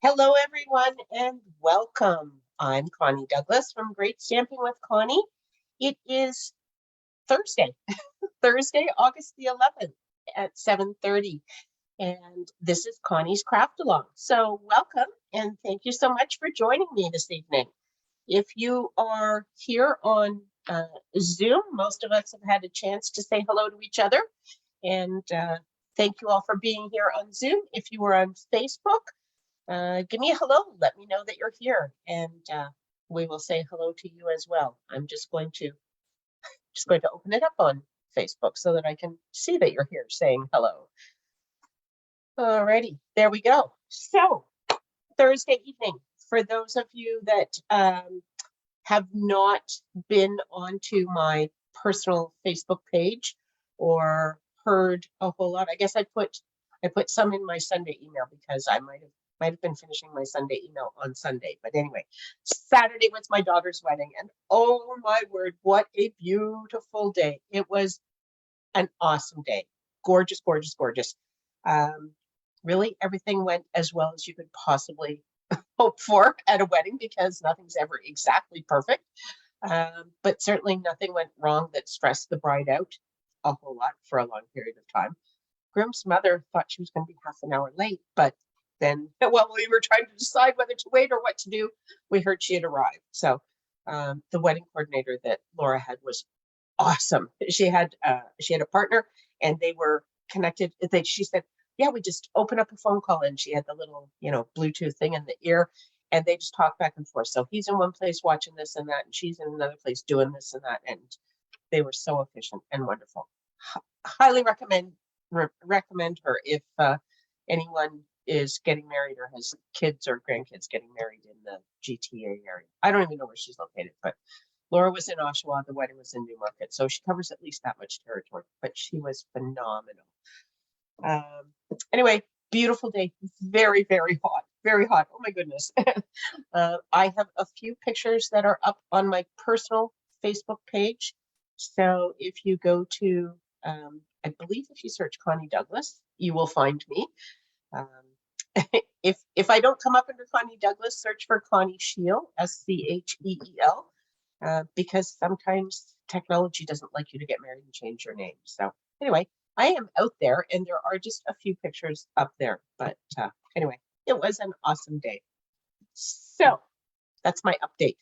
Hello, everyone, and welcome. I'm Connie Douglas from Great Stamping with Connie. It is Thursday, Thursday, August the 11th at 7:30, and this is Connie's Craft Along. So welcome, and thank you so much for joining me this evening. If you are here on Zoom, most of us have had a chance to say hello to each other, and thank you all for being here on Zoom. If you were on Facebook, give me a hello. Let me know that you're here, and we will say hello to you as well. I'm just going to open it up on Facebook so that I can see that you're here saying hello. Alrighty, there we go. So Thursday evening, for those of you that have not been onto my personal Facebook page or heard a whole lot, I guess I put some in my Sunday email because I might have been finishing my Sunday email on Sunday. But anyway, Saturday was my daughter's wedding, and oh my word, what a beautiful day. It was an awesome day. Gorgeous, gorgeous, gorgeous. Really, everything went as well as you could possibly hope for at a wedding because nothing's ever exactly perfect. But certainly nothing went wrong that stressed the bride out a whole lot for a long period of time. Groom's mother thought she was going to be half an hour late, but then while we were trying to decide whether to wait or what to do, we heard she had arrived. So the wedding coordinator that Laura had was awesome. She had a partner, and they were connected. She said, "Yeah, we just open up a phone call," and she had the little, Bluetooth thing in the ear, and they just talk back and forth. So he's in one place watching this and that, and she's in another place doing this and that, and they were so efficient and wonderful. Highly recommend her if anyone is getting married or has kids or grandkids getting married in the GTA area. I don't even know where she's located, but Laura was in Oshawa, the wedding was in Newmarket, so she covers at least that much territory, but she was phenomenal. Anyway, beautiful day, very, very hot, very hot. Oh my goodness. I have a few pictures that are up on my personal Facebook page. So if you go to, I believe if you search Connie Douglas, you will find me. If I don't come up under Connie Douglas, search for Connie Scheel, Scheel, because sometimes technology doesn't like you to get married and change your name. So anyway, I am out there, and there are just a few pictures up there. But anyway, it was an awesome day. So that's my update.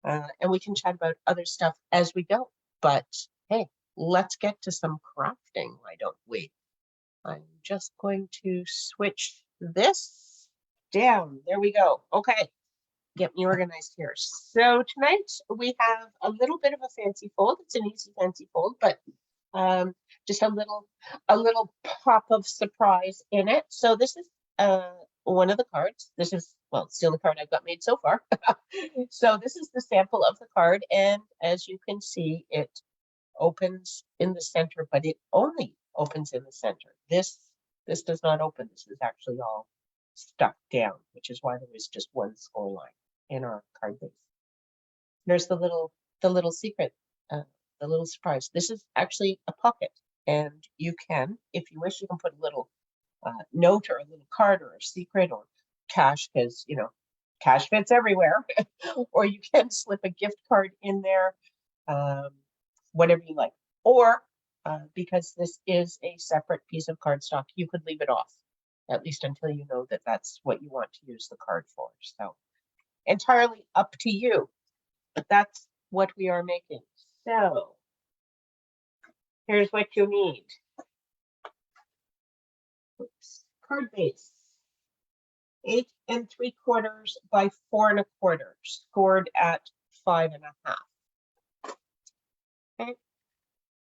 And we can chat about other stuff as we go. But hey, let's get to some crafting, why don't we? I'm just going to switch this down. There we go. Okay, get me organized here. So tonight we have a little bit of a fancy fold. It's an easy fancy fold, but just a little pop of surprise in it. So this is one of the cards. This is, well, it's the only card I've got made so far. So this is the sample of the card, and as you can see, it opens in the center, but it only opens in the center. This does not open. This is actually all stuck down, which is why there was just one score line in our card base. There's the little secret, the little surprise. This is actually a pocket, and you can, if you wish, you can put a little note or a little card or a secret or cash, because cash fits everywhere. Or you can slip a gift card in there, whatever you like. Or because this is a separate piece of cardstock, you could leave it off, at least until you know that that's what you want to use the card for. So entirely up to you, but that's what we are making. So here's what you need. Oops. Card base, 8 3/4 by 4 1/4, scored at 5 1/2. Okay,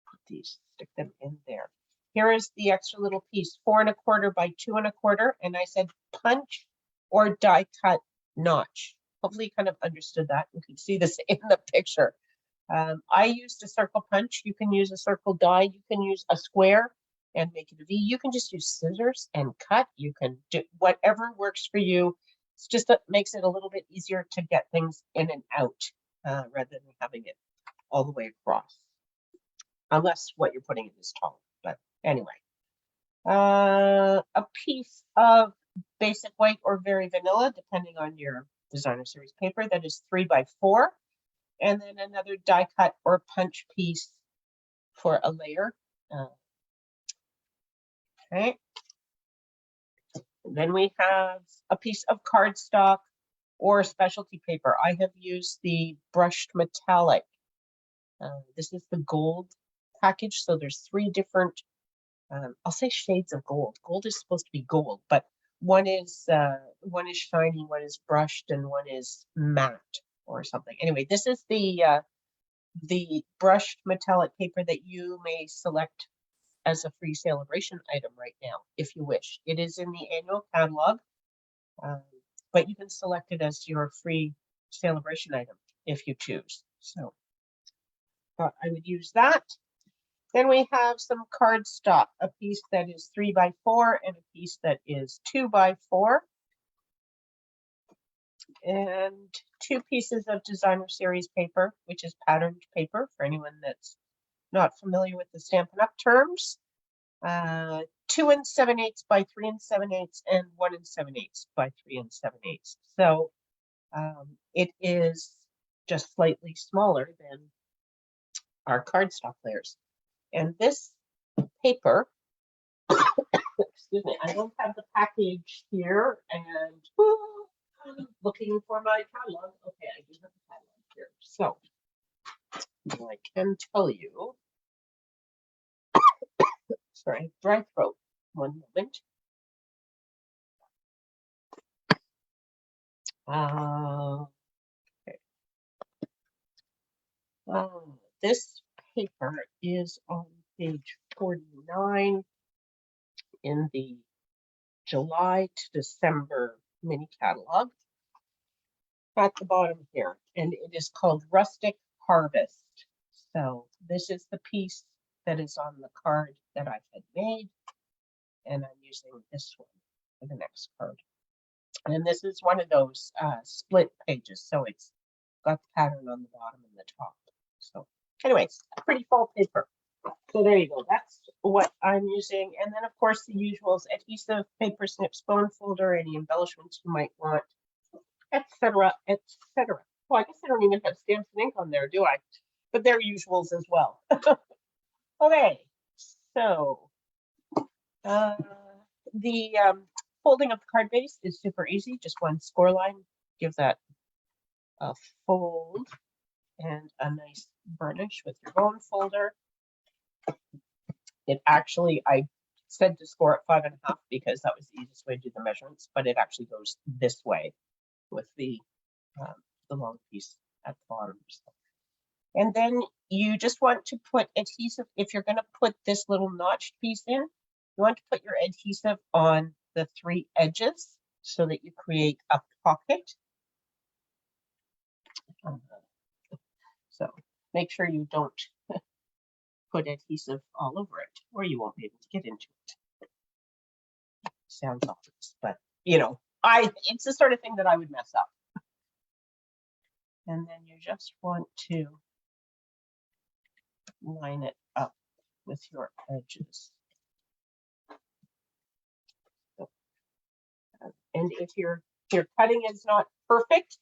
put these, stick them in there. Here is the extra little piece, 4 1/4 by 2 1/4, and I said punch or die cut notch. Hopefully you kind of understood that. You can see this in the picture. I used a circle punch. You can use a circle die. You can use a square and make it a V. You can just use scissors and cut. You can do whatever works for you. It's just that makes it a little bit easier to get things in and out rather than having it all the way across. Unless what you're putting in is tall. But anyway, a piece of basic white or very vanilla, depending on your designer series paper. That is 3x4. And then another die cut or punch piece for a layer. Okay. And then we have a piece of cardstock or specialty paper. I have used the brushed metallic. This is the gold package. So there's 3 different, I'll say shades of gold. Gold is supposed to be gold, but one is shiny, one is brushed, and one is matte or something. Anyway, this is the brushed metallic paper that you may select as a free celebration item right now, if you wish. It is in the annual catalog, but you can select it as your free celebration item if you choose. So I would use that. Then we have some cardstock, a piece that is 3x4 and a piece that is 2x4. And 2 pieces of designer series paper, which is patterned paper for anyone that's not familiar with the Stampin' Up! Terms. 2 7/8 by 3 7/8 and 1 7/8 by 3 7/8. So it is just slightly smaller than our cardstock layers. And this paper, excuse me, I don't have the package here, and looking for my catalog. Okay, I do have the catalog here. So I can tell you, sorry, dry throat. One moment. Okay. This paper is on page 49 in the July to December mini catalog at the bottom here, and it is called Rustic Harvest. So this is the piece that is on the card that I had made, and I'm using this one for the next card. And this is one of those split pages, so it's got the pattern on the bottom and the top. So anyways, pretty fall paper. So there you go. That's what I'm using. And then, of course, the usuals: adhesive, paper snips, bone folder, any embellishments you might want, etc., etc. Well, I guess I don't even have stamps and ink on there, do I? But they're usuals as well. Okay, so the folding of the card base is super easy. Just one score line. Give that a fold and a nice burnish with your bone folder. It actually, I said to score at 5.5 because that was the easiest way to do the measurements, but it actually goes this way with the long piece at the bottom. And then you just want to put adhesive. If you're going to put this little notched piece in, you want to put your adhesive on the 3 edges so that you create a pocket. So make sure you don't put adhesive all over it, or you won't be able to get into it. Sounds obvious, but you know, it's the sort of thing that I would mess up. And then you just want to line it up with your edges. So, and if your cutting is not perfect,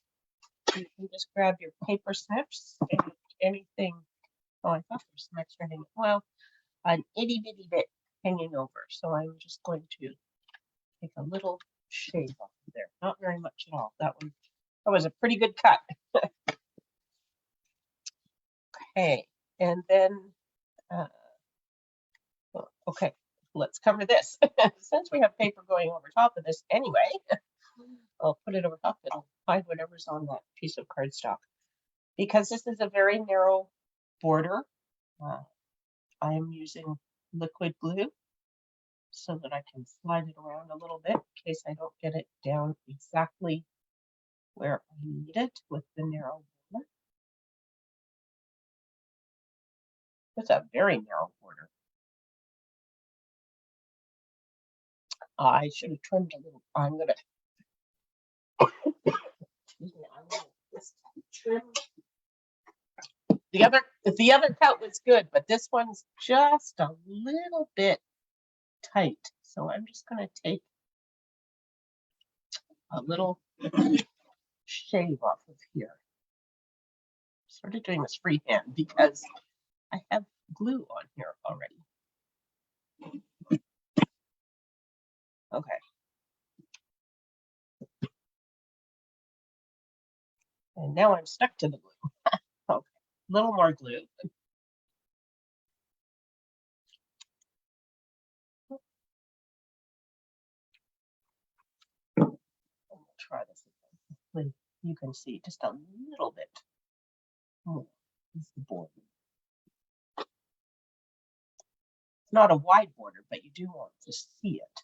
you can just grab your paper snips and anything. Oh, I thought there's some extra hanging. Well, an itty bitty bit hanging over. So I'm just going to take a little shave off of there. Not very much at all. That was a pretty good cut. Okay, and then okay, let's cover this. Since we have paper going over top of this anyway, I'll put it over top. It'll hide whatever's on that piece of cardstock. Because this is a very narrow border, I am using liquid glue so that I can slide it around a little bit in case I don't get it down exactly where I need it with the narrow border. It's a very narrow border. I should have trimmed a little. I'm gonna just trim. The other cut was good, but this one's just a little bit tight. So I'm just gonna take a little shave off of here. Started doing this freehand because I have glue on here already. Okay. And now I'm stuck to the glue. Okay. A little more glue. We'll try this again. Hopefully you can see just a little bit more is the border. It's not a wide border, but you do want to see it.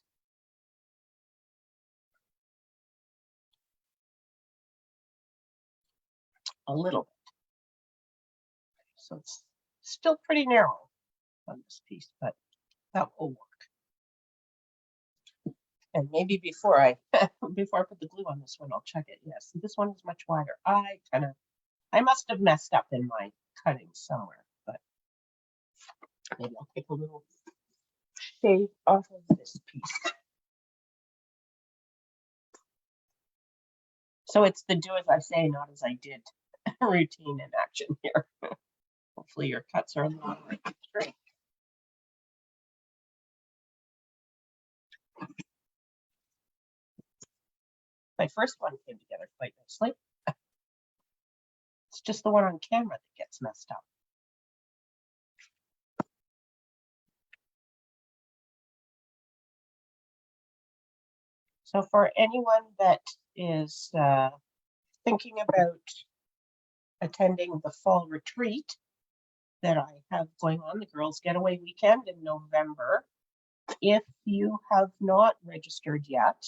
A little bit. So it's still pretty narrow on this piece, but that will work. And maybe before I before I put the glue on this one, I'll check it. Yes, this one is much wider. I must have messed up in my cutting somewhere, but maybe I'll take a little shave off of this piece. So it's the do as I say, not as I did routine in action here. Hopefully your cuts are a little more straight. My first one came together quite nicely. It's just the one on camera that gets messed up. So for anyone that is thinking about attending the fall retreat that I have going on, the Girls Getaway Weekend in November, if you have not registered yet,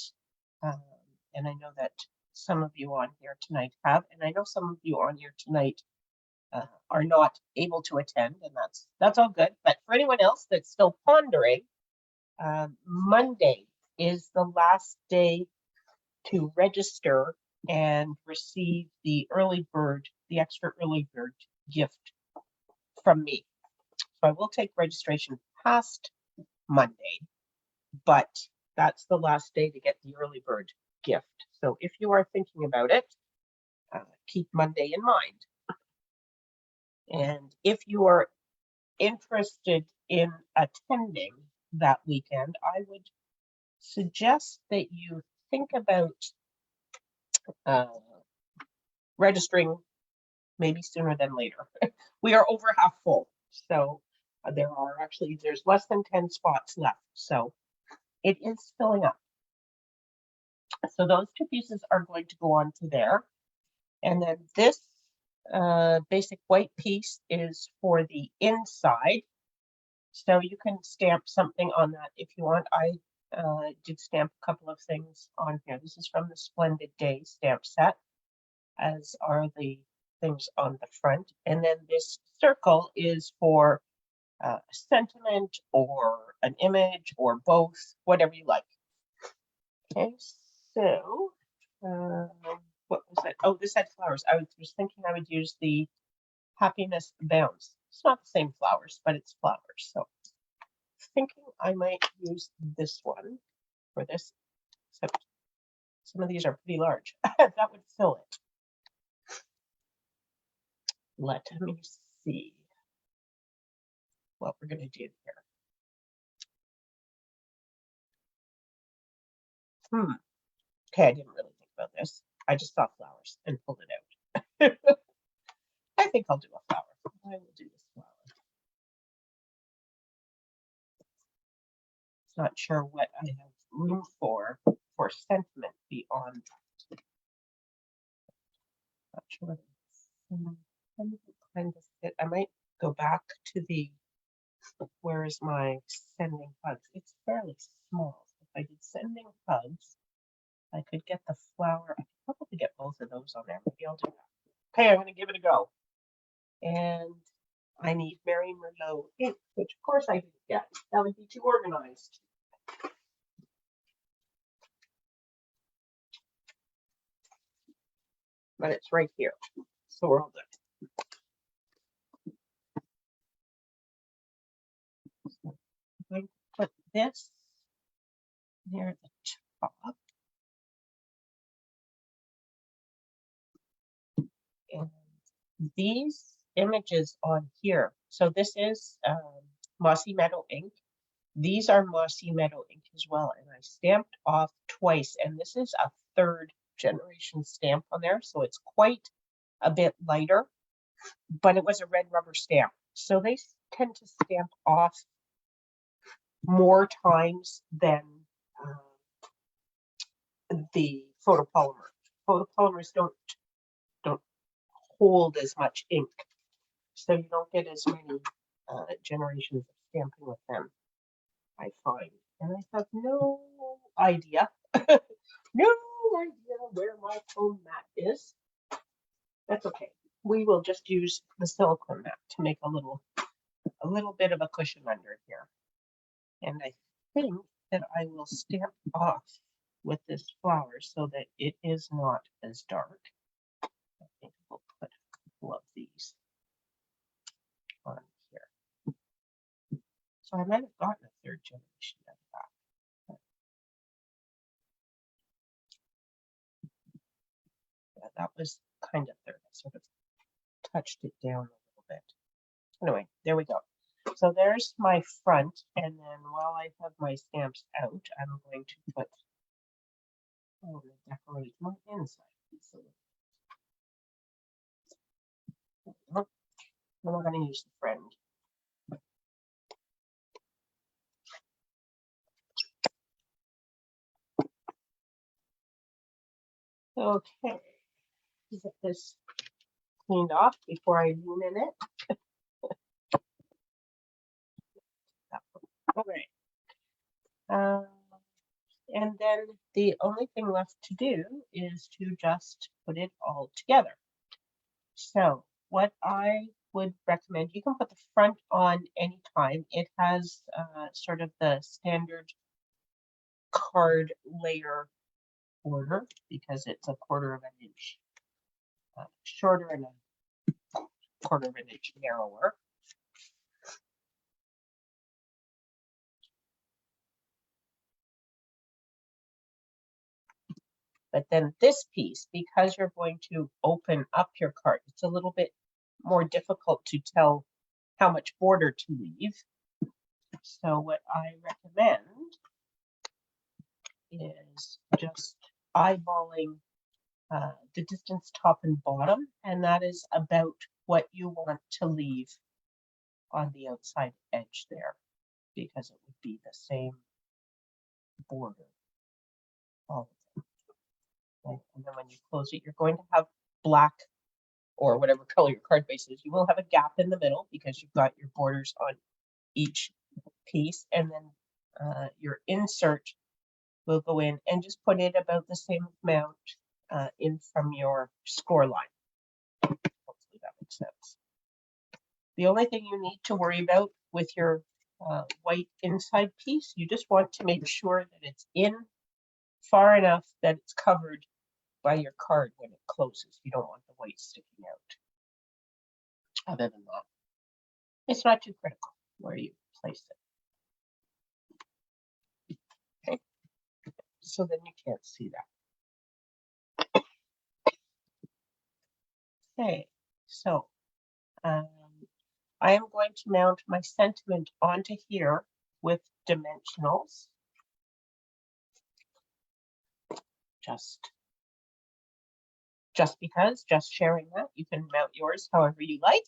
and I know that some of you on here tonight have, and I know some of you on here tonight are not able to attend, and that's all good. But for anyone else that's still pondering, Monday is the last day to register and receive the extra early bird gift from me. So I will take registration past Monday, but that's the last day to get the early bird gift. So if you are thinking about it, keep Monday in mind. And if you are interested in attending that weekend, I would suggest that you think about registering maybe sooner than later. We are over half full, so there's less than 10 spots left, so it is filling up. So those two pieces are going to go on to there, and then this basic white piece is for the inside, so you can stamp something on that if you want. I did stamp a couple of things on here. This is from the Splendid Day stamp set, as are the things on the front. And then this circle is for a sentiment or an image or both, whatever you like. Okay, so what was that? Oh, this had flowers. I was thinking I would use the Happiness Bounce. It's not the same flowers, but it's flowers. So thinking I might use this one for this, except some of these are pretty large. That would fill it. Let me see what we're going to do here. Okay, I didn't really think about this. I just saw flowers and pulled it out. I think I'll do a flower. I will do this flower. Not sure what I have room for sentiment beyond that. Not sure what kind of fit. I might go back to the where is my sending hugs. It's fairly small. If I did sending hugs, I could get the flower. I could probably get both of those on there. Maybe I'll do that. Okay, I'm going to give it a go. And I need Mary Merlot ink, which of course I didn't get. That would be too organized. But it's right here, so we're all good. So I'm going to put this near the top. these images on here, so this is Mossy Meadow ink. These are Mossy Meadow ink as well, and I stamped off twice, and this is a 3rd generation stamp on there, so it's quite a bit lighter, but it was a red rubber stamp. So they tend to stamp off more times than the photopolymer. Photopolymers don't hold as much ink, so you don't get as many generations of stamping with them, I find. And I have no idea, no idea where my foam mat is. That's okay. We will just use the silicone mat to make a little bit of a cushion under here. And I think that I will stamp off with this flower so that it is not as dark. I think we'll put a couple of these on here. So I might have gotten a 3rd generation out of that. Yeah, that was kind of 3rd. I sort of touched it down a little bit. Anyway, there we go. So there's my front, and then while I have my stamps out, I'm going to put, I'm going to decorate my inside piece a little. Then we're going to use the friend. Okay, get this cleaned off before I lean in it. All right. And then the only thing left to do is to just put it all together. So what I would recommend, you can put the front on anytime. It has sort of the standard card layer border because it's a 1/4 of an inch shorter and a 1/4 of an inch narrower. But then this piece, because you're going to open up your card, it's a little bit more difficult to tell how much border to leave. So what I recommend is just eyeballing the distance top and bottom, and that is about what you want to leave on the outside edge there, because it would be the same border, all of them. Okay. And then when you close it, you're going to have black or whatever color your card base is. You will have a gap in the middle because you've got your borders on each piece, and then your insert will go in and just put it about the same amount in from your score line. Hopefully that makes sense. The only thing you need to worry about with your white inside piece, you just want to make sure that it's in far enough that it's covered by your card when it closes. You don't want the white sticking out. Other than that, it's not too critical where you place it. Okay, so then you can't see that. Okay, so I am going to mount my sentiment onto here with dimensionals. Just because, just sharing that. You can mount yours however you like.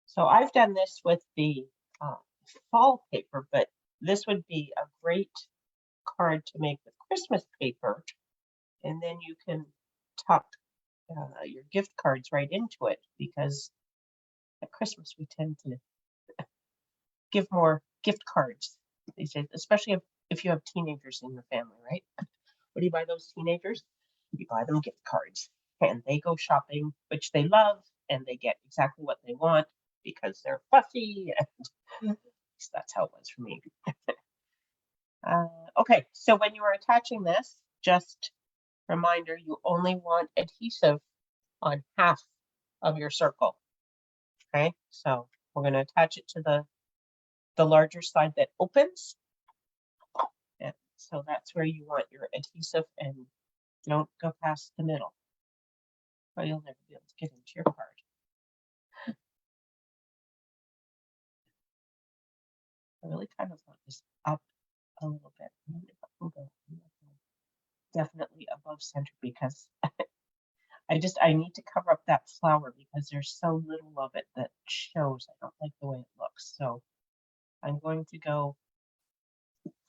So I've done this with the fall paper, but this would be a great card to make with Christmas paper. And then you can tuck your gift cards right into it, because at Christmas we tend to give more gift cards these days, especially if you have teenagers in your family, right? What do you buy those teenagers? You buy them gift cards, and they go shopping, which they love, and they get exactly what they want because they're fussy. And so that's how it was for me. Okay, so when you are attaching this, just reminder, you only want adhesive on half of your circle. Okay, so we're going to attach it to the larger side that opens. And so that's where you want your adhesive, and Don't go past the middle, or you'll never be able to get into your card. I really kind of want this up a little bit. I wonder if I can go definitely above center because I need to cover up that flower because there's so little of it that shows. I don't like the way it looks. So I'm going to go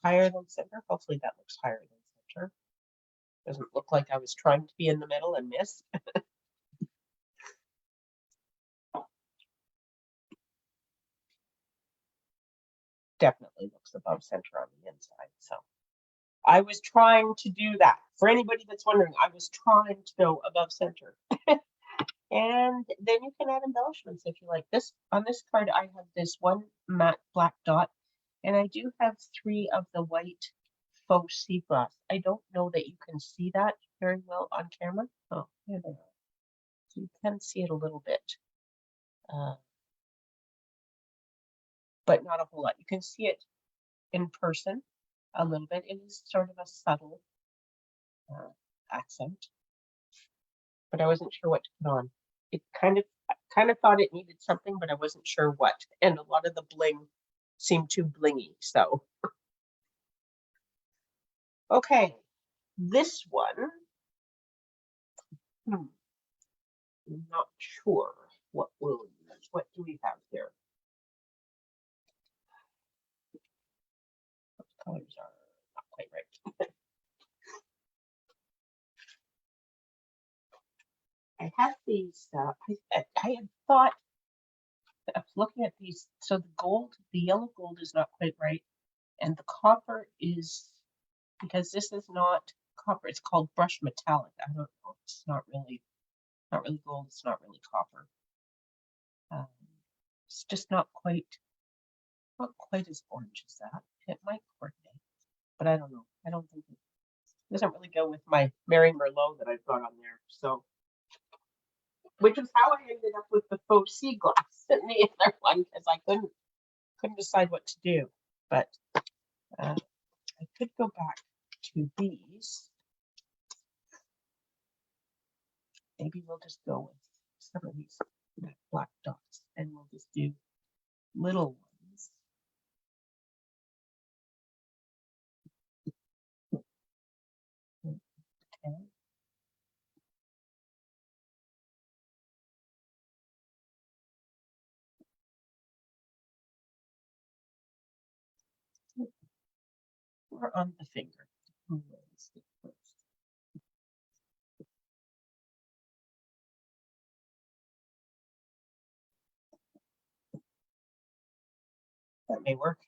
higher than center. Hopefully that looks higher than center. Doesn't look like I was trying to be in the middle and missed. Definitely looks above center on the inside. So I was trying to do that. For anybody that's wondering, I was trying to go above center. And then you can add embellishments if you like. This on this card, I have this one matte black dot, and I do have 3 of the white faux sea glass. I don't know that you can see that very well on camera. Oh, here they are. So you can see it a little bit, but not a whole lot. You can see it in person a little bit. It is sort of a subtle accent, but I wasn't sure what to put on. It kind of thought it needed something, but I wasn't sure what. And a lot of the bling seemed too blingy. So, okay, this one, I'm not sure what we'll use. What do we have here? Those colors are not quite right. I have these. I had thought. I was looking at these. So the yellow gold is not quite right, and the copper is, because this is not copper. It's called brush metallic. I don't know. It's not really gold. It's not really copper. It's just not quite as orange as that. It might coordinate, but I don't know. I don't think it doesn't really go with my Mary Merlot that I've got on there. So, which is how I ended up with the faux sea glass in the other one because I couldn't decide what to do. But I could go back to these. Maybe we'll just go with some of these black dots, and we'll just do little ones. Okay. Or on the finger. That may work.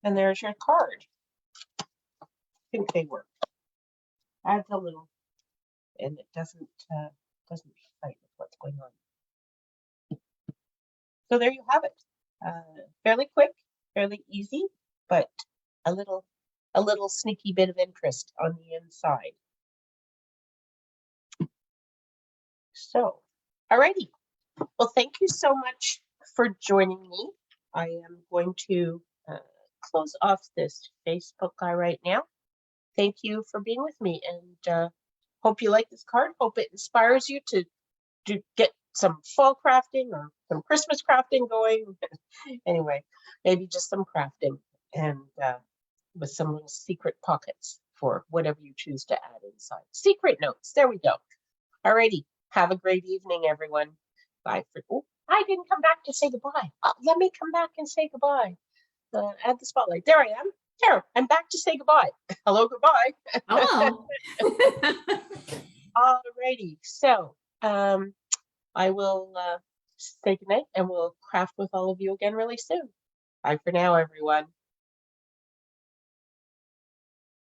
And there's your card. I think they work. Adds a little, and it doesn't fight with what's going on. So there you have it. Fairly quick, fairly easy, but a little sneaky bit of interest on the inside. So, alrighty. Well, thank you so much for joining me. I am going to close off this Facebook guy right now. Thank you for being with me, and hope you like this card. Hope it inspires you to get some fall crafting or some Christmas crafting going. Anyway, maybe just some crafting and with some little secret pockets for whatever you choose to add inside. Secret notes. There we go. Alrighty. Have a great evening, everyone. Bye for. Oh, I didn't come back to say goodbye. Let me come back and say goodbye. Add the spotlight. There I am. There, I'm back to say goodbye. Hello, goodbye. Hello. Alrighty. So, I will say goodnight and we'll craft with all of you again really soon. Bye for now, everyone.